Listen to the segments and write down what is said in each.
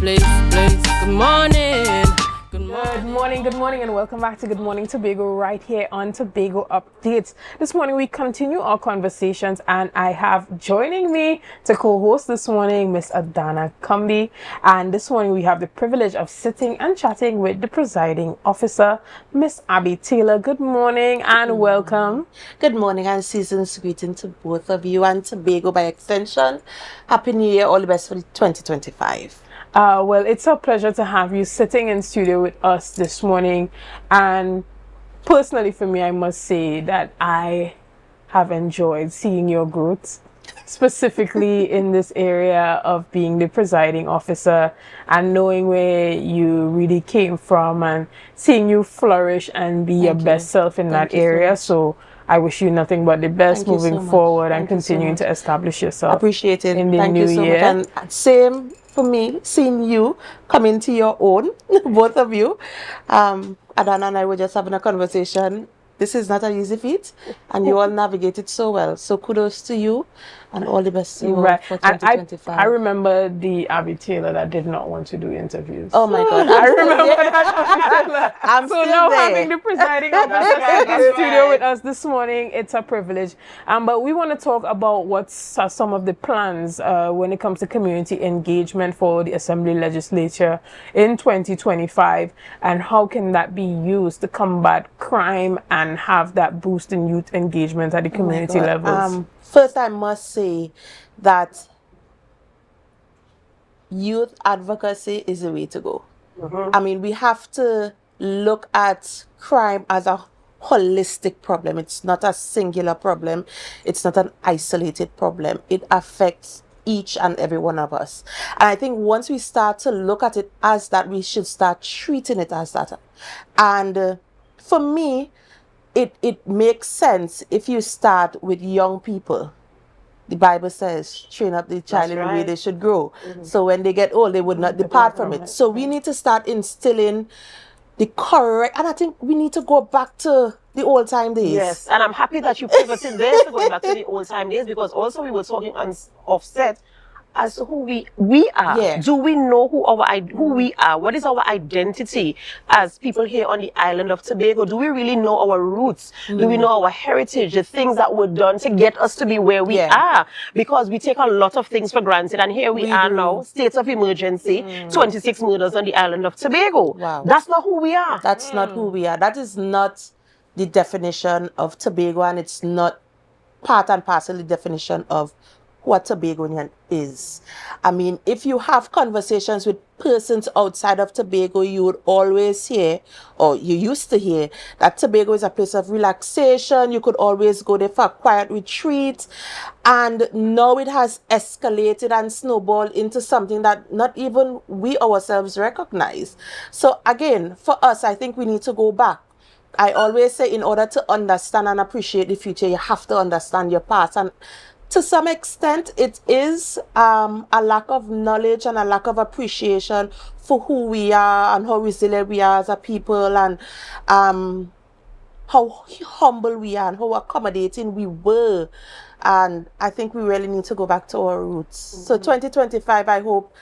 place. Good morning. Good morning, and welcome back to Good Morning Tobago right here on Tobago Updates. This morning we continue our conversations, and I have joining me to co-host this morning Miss Adanna Combie, and this morning we have the privilege of sitting and chatting with the presiding officer, Miss Abby Taylor. Good morning and welcome. Good morning and season's greeting to both of you and Tobago by extension. Happy New Year, all the best for 2025. Well, it's a pleasure to have you sitting in studio with us this morning, and personally for me, I must say that I have enjoyed seeing your growth, specifically in this area of being the presiding officer and knowing where you really came from and seeing you flourish and be your best self in that area. So I wish you nothing but the best moving forward and continuing to establish yourself. Appreciate it. In the Thank new you so year. much. And same for me, seeing you come into your own, both of you. Adanna and I were just having a conversation. This is not an easy feat, and you all navigate it so well. So kudos to you, and all the best to you all for 2025. I remember the Abby Taylor that did not want to do interviews. Oh my God. I remember that. I'm so still now there. having the presiding officer in the studio with us this morning, it's a privilege. But we want to talk about what's some of the plans when it comes to community engagement for the Assembly Legislature in 2025, and how can that be used to combat crime and have that boost in youth engagement at the community levels. First, I must say that youth advocacy is the way to go. I mean, we have to look at crime as a holistic problem. It's not a singular problem. It's not an isolated problem. It affects each and every one of us. And I think once we start to look at it as that, we should start treating it as that. And for me, it makes sense if you start with young people. The Bible says, train up the child in the way they should grow. So when they get old, they would not depart from it. So we need to start instilling the correct, and I think we need to go back to the old time days. Yes, and I'm happy that you pivoted there to going back to the old time days, because also we were talking on offset as to who we are. Yeah. Do we know who we are? What is our identity as people here on the island of Tobago? Do we really know our roots? Do we know our heritage, the things that were done to get us to be where we are? Because we take a lot of things for granted, and here we are now, state of emergency, 26 murders on the island of Tobago. Wow. That's not who we are. That's not who we are. That is not the definition of Tobago, and it's not part and parcel the definition of what Tobagonian is. I mean, if you have conversations with persons outside of Tobago, you would always hear, or you used to hear, that Tobago is a place of relaxation. You could always go there for a quiet retreat. And now it has escalated and snowballed into something that not even we ourselves recognize. So again, for us, I think we need to go back. I always say, in order to understand and appreciate the future, you have to understand your past. And to some extent, it is a lack of knowledge and a lack of appreciation for who we are and how resilient we are as a people, and how humble we are and how accommodating we were. And I think we really need to go back to our roots. So 2025, I hope,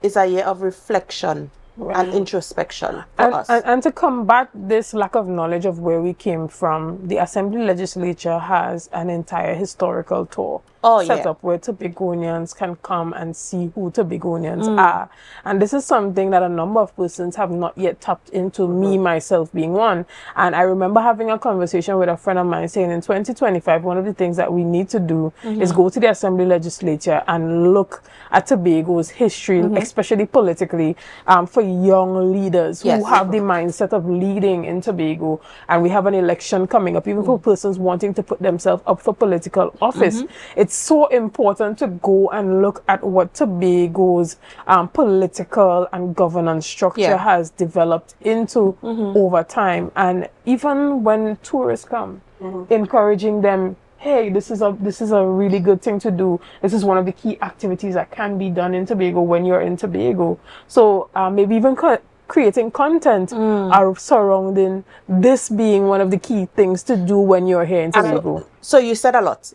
is a year of reflection and introspection for us. And to combat this lack of knowledge of where we came from, the Assembly Legislature has an entire historical tour set up where Tobagonians can come and see who Tobagonians are. And this is something that a number of persons have not yet tapped into, me, myself being one. And I remember having a conversation with a friend of mine saying in 2025, one of the things that we need to do is go to the Assembly Legislature and look at Tobago's history, especially politically, for young leaders who have the mindset of leading in Tobago. And we have an election coming up, even for persons wanting to put themselves up for political office. It's so important to go and look at what Tobago's political and governance structure has developed into over time. And even when tourists come, encouraging them, hey, this is a really good thing to do. This is one of the key activities that can be done in Tobago when you're in Tobago. So maybe even creating content are surrounding this being one of the key things to do when you're here in Tobago. So you said a lot.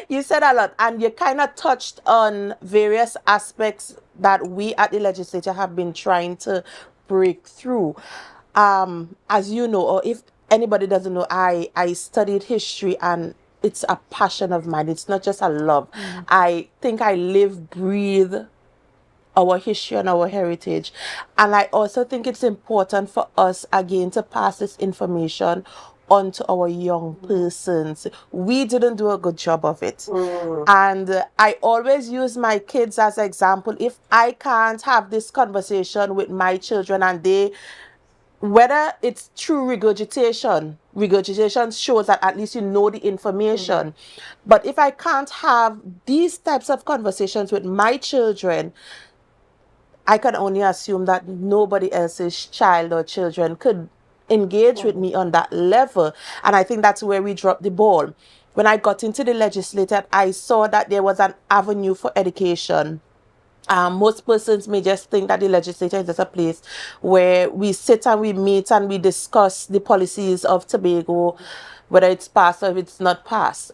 You said a lot, and you kind of touched on various aspects that we at the legislature have been trying to break through. As you know, or if anybody doesn't know, I studied history, and it's a passion of mine. It's not just a love. I think I live, breathe our history and our heritage. And I also think it's important for us, again, to pass this information on to our young persons. We didn't do a good job of it. And I always use my kids as an example. If I can't have this conversation with my children, and they, whether it's through regurgitation shows that at least you know the information. But if I can't have these types of conversations with my children, I can only assume that nobody else's child or children could engage with me on that level. And I think that's where we dropped the ball. When I got into the legislature, I saw that there was an avenue for education. Most persons may just think that the legislature is just a place where we sit and we meet and we discuss the policies of Tobago, whether it's passed or if it's not passed.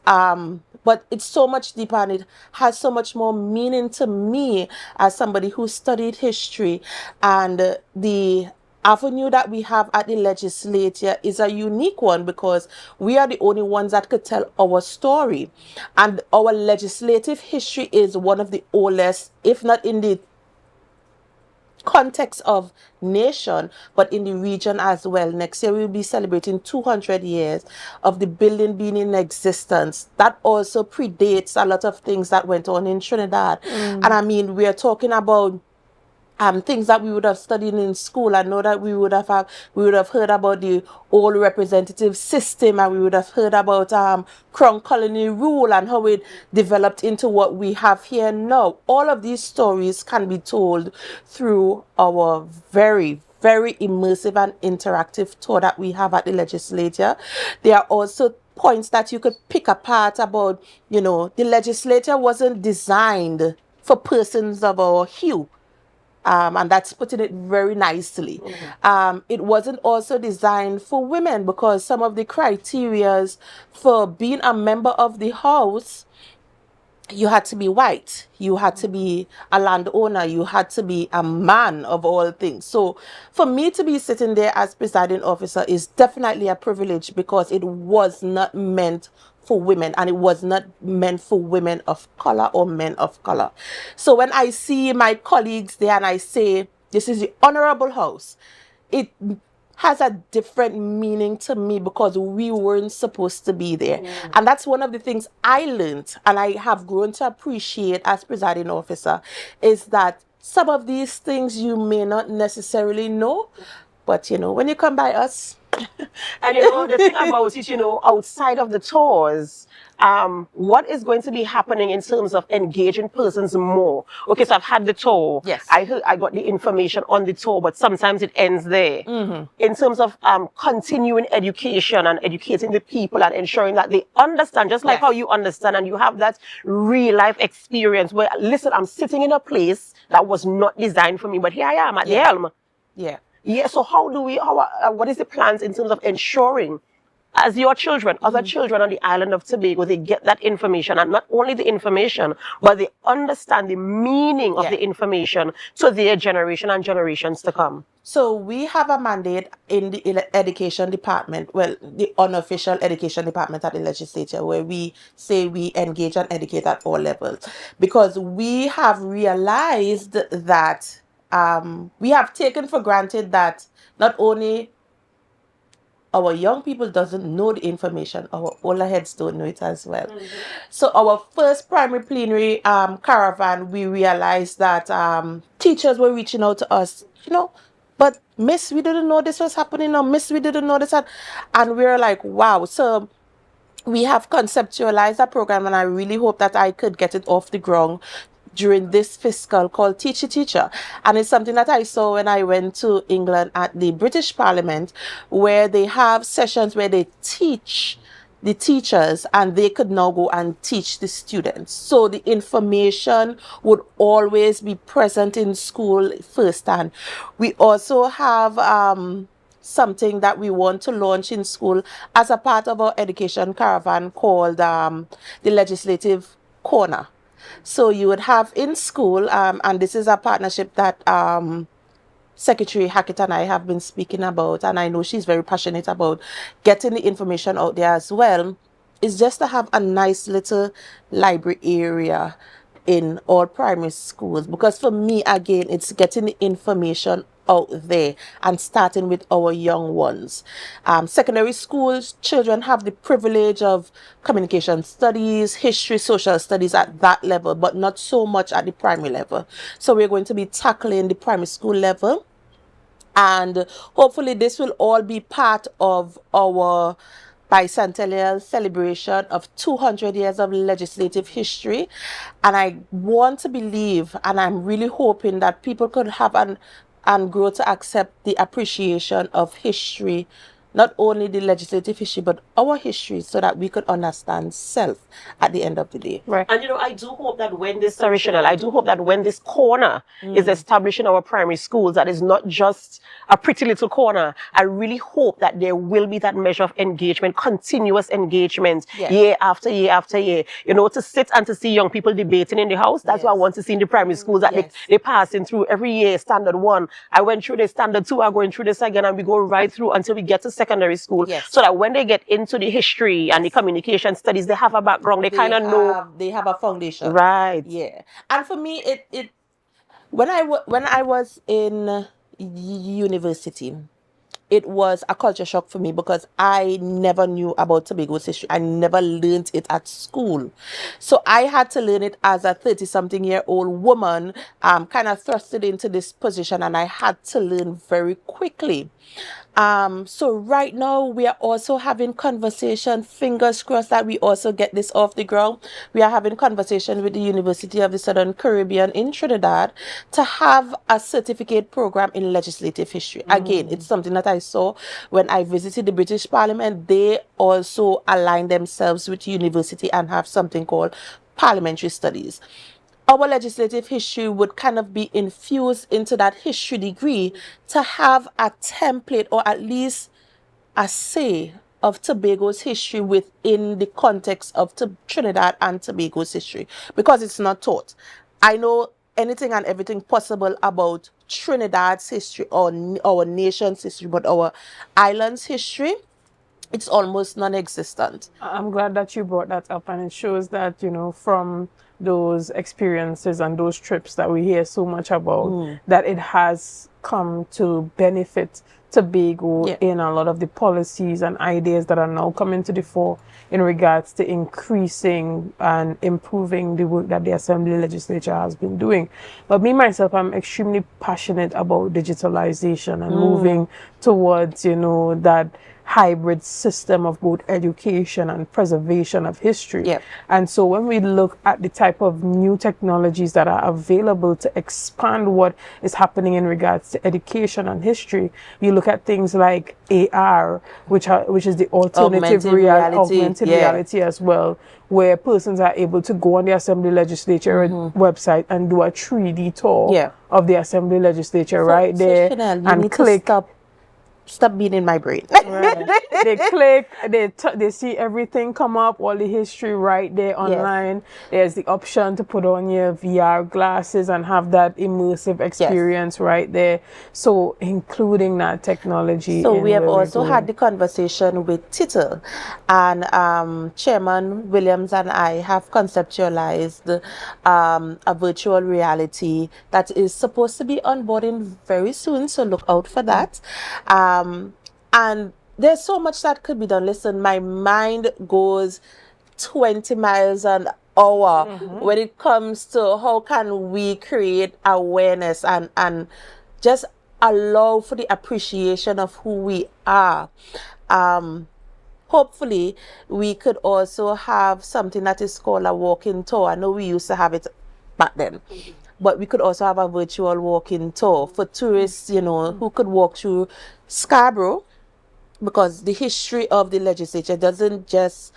But it's so much deeper, and it has so much more meaning to me as somebody who studied history. And the avenue that we have at the legislature is a unique one, because we are the only ones that could tell our story. And our legislative history is one of the oldest, if not in the context of nation, but in the region as well. Next year we'll be celebrating 200 years of the building being in existence. That also predates a lot of things that went on in Trinidad. And I mean, we are talking about things that we would have studied in school. I know that we would have heard about the old representative system, and we would have heard about crown colony rule and how it developed into what we have here now. All of these stories can be told through our very, very immersive and interactive tour that we have at the legislature. There are also points that you could pick apart about, you know, the legislature wasn't designed for persons of our hue. And that's putting it very nicely. It wasn't also designed for women, because some of the criterias for being a member of the house, you had to be white, you had to be a landowner, you had to be a man of all things. So for me to be sitting there as presiding officer is definitely a privilege, because it was not meant for women, and it was not meant for women of color or men of color. So when I see my colleagues there and I say, this is the honorable house, it has a different meaning to me, because we weren't supposed to be there. And that's one of the things I learned, and I have grown to appreciate as presiding officer, is that some of these things you may not necessarily know, but you know, when you come by us, and you know, the thing about it, you know, outside of the tours, what is going to be happening in terms of engaging persons more? Okay, so I've had the tour. Yes. I got the information on the tour, but sometimes it ends there. In terms of continuing education and educating the people and ensuring that they understand, just like how you understand, and you have that real life experience where, listen, I'm sitting in a place that was not designed for me, but here I am at the helm. Yeah, so what is the plans in terms of ensuring, as your children, other children on the island of Tobago, they get that information, and not only the information, but they understand the meaning of the information to their generation and generations to come? So we have a mandate in the education department, well, the unofficial education department at the legislature, where we say we engage and educate at all levels, because we have realized that we have taken for granted that not only our young people doesn't know the information, our older heads don't know it as well. So our first primary plenary caravan, we realized that teachers were reaching out to us, you know, but miss, we didn't know this was happening, or miss, we didn't know this. And we were like, wow. So we have conceptualized a program, and I really hope that I could get it off the ground during this fiscal, called Teach a Teacher. And it's something that I saw when I went to England at the British Parliament, where they have sessions where they teach the teachers, and they could now go and teach the students. So the information would always be present in school firsthand. We also have something that we want to launch in school as a part of our education caravan called the Legislative Corner. So you would have in school, and this is a partnership that Secretary Hackett and I have been speaking about, and I know she's very passionate about getting the information out there as well, is just to have a nice little library area in all primary schools. Because for me, again, it's getting the information out there and starting with our young ones. Secondary schools, children have the privilege of communication studies, history, social studies at that level, but not so much at the primary level. So we're going to be tackling the primary school level. And hopefully this will all be part of our bicentennial celebration of 200 years of legislative history. And I want to believe, and I'm really hoping that people could have and grow to accept the appreciation of history, not only the legislative history, but our history, so that we could understand self at the end of the day. Right. And I do hope that when this, sorry, Shenell, I do hope that when this corner is established in our primary schools, that is not just a pretty little corner. I really hope that there will be that measure of engagement, continuous engagement, year after year after year. To sit and to see young people debating in the house, that's what I want to see in the primary schools, that they're passing through every year, standard 1. I went through the standard 2, I'm going through this again, and we go right through until we get to secondary school, so that when they get into the history and the communication studies, they have a background, they kind of know, they have a foundation, right? Yeah. And for me, when I was in university, it was a culture shock for me, because I never knew about Tobago's history. I never learned it at school. So I had to learn it as a 30-something-year-old woman, kind of thrusted into this position, and I had to learn very quickly. So right now we are also having conversation, fingers crossed that we also get this off the ground. We are having conversation with the University of the Southern Caribbean in Trinidad to have a certificate program in legislative history. Again, it's something that I saw when I visited the British Parliament. They also align themselves with university and have something called parliamentary studies. Our legislative history would kind of be infused into that history degree to have a template, or at least a say of Tobago's history within the context of Trinidad and Tobago's history, because it's not taught. I know anything and everything possible about Trinidad's history, or our nation's history, but our island's history, it's almost non-existent. I'm glad that you brought that up, and it shows that, from those experiences and those trips that we hear so much about, that it has come to benefit Tobago in a lot of the policies and ideas that are now coming to the fore in regards to increasing and improving the work that the Assembly Legislature has been doing. But me, myself, I'm extremely passionate about digitalization and moving towards, that hybrid system of both education and preservation of history. And so when we look at the type of new technologies that are available to expand what is happening in regards to education and history, you look at things like AR, which is the augmented reality as well, where persons are able to go on the Assembly Legislature website and do a 3D tour of the Assembly Legislature right there, Shenell, and click. Stop being in my brain. Right. They click, they see everything come up, all the history right there online. There's the option to put on your VR glasses and have that immersive experience right there. So including that technology. So we have also had the conversation with Tittle, and Chairman Williams and I have conceptualized a virtual reality that is supposed to be onboarding very soon, so look out for that. And there's so much that could be done. Listen, my mind goes 20 miles an hour when it comes to how can we create awareness and just allow for the appreciation of who we are. Hopefully, we could also have something that is called a walking tour. I know we used to have it back then. But we could also have a virtual walking tour for tourists, who could walk through Scarborough, because the history of the legislature doesn't just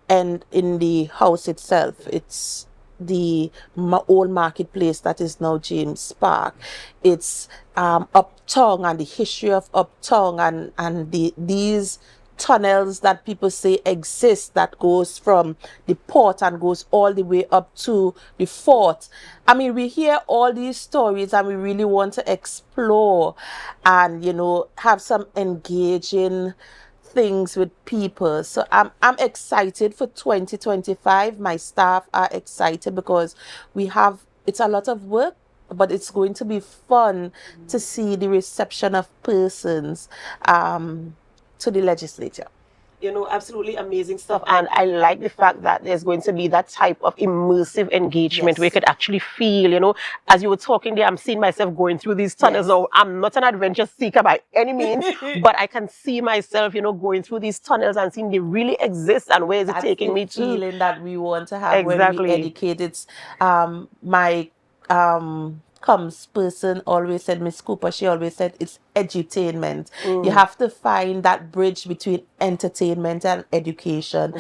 end in the house itself. It's the old marketplace that is now James Park. It's Uptown and the history of Uptown and these tunnels that people say exist that goes from the port and goes all the way up to the fort. I mean, we hear all these stories and we really want to explore and, you know, have some engaging things with people. So I'm excited for 2025. My staff are excited because it's a lot of work, but it's going to be fun to see the reception of persons to the legislature. You know, absolutely amazing stuff. And I like the fact that there's going to be that type of immersive engagement where you could actually feel, you know, as you were talking there, I'm seeing myself going through these tunnels. Now, I'm not an adventure seeker by any means, but I can see myself, you know, going through these tunnels and seeing they really exist and where is it taking me to. Feeling that we want to have when we educate. It's my comms person always said, Miss Cooper, she always said it's edutainment. You have to find that bridge between entertainment and education.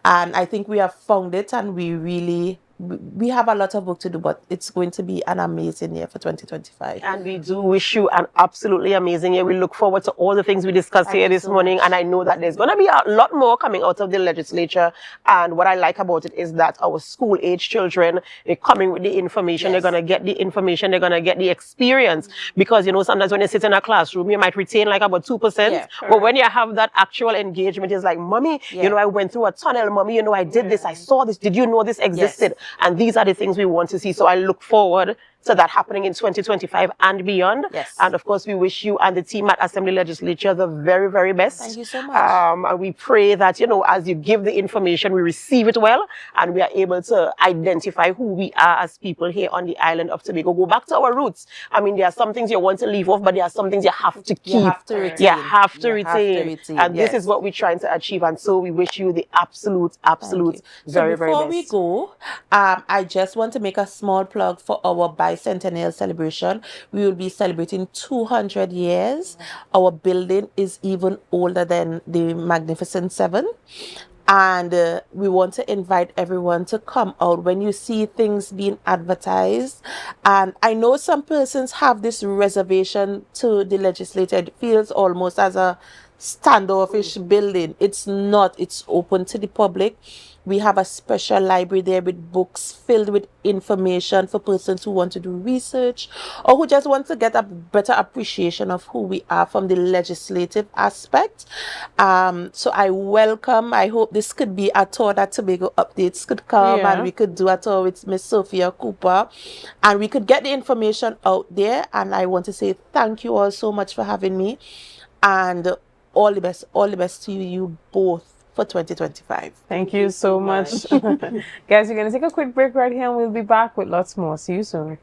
And I think we have found it, and we have a lot of work to do, but it's going to be an amazing year for 2025. And we do wish you an absolutely amazing year. We look forward to all the things we discussed here this morning. And I know that there's going to be a lot more coming out of the legislature. And what I like about it is that our school age children are coming with the information. They're going to get the information. They're going to get the experience. Because, you know, sometimes when you sit in a classroom, you might retain like about 2%. But when you have that actual engagement, it's like, Mommy, you know, I went through a tunnel. Mommy, you know, I did this. I saw this. Did you know this existed? And these are the things we want to see. So I look forward to that happening in 2025 and beyond. And of course, we wish you and the team at Assembly Legislature the very, very best. Thank you so much. And we pray that, you know, as you give the information, we receive it well and we are able to identify who we are as people here on the island of Tobago. Go back to our roots. I mean, there are some things you want to leave off, but there are some things you have to keep. You have to retain. You have to retain. And this is what we're trying to achieve. And so we wish you the absolute, very, very best. Before we go, I just want to make a small plug for our bicentennial celebration. We will be celebrating 200 years. Our building is even older than the Magnificent Seven. And we want to invite everyone to come out when you see things being advertised. And I know some persons have this reservation to the legislature. It feels almost as a standoffish building. It's not. It's open to the public. We have a special library there with books filled with information for persons who want to do research or who just want to get a better appreciation of who we are from the legislative aspect. So I hope this could be a tour that Tobago Updates could come and we could do a tour with Miss Sophia Cooper and we could get the information out there. And I want to say thank you all so much for having me and all the best to you both for 2025. Thank you so much. Guys, we're going to take a quick break right here and we'll be back with lots more. See you soon.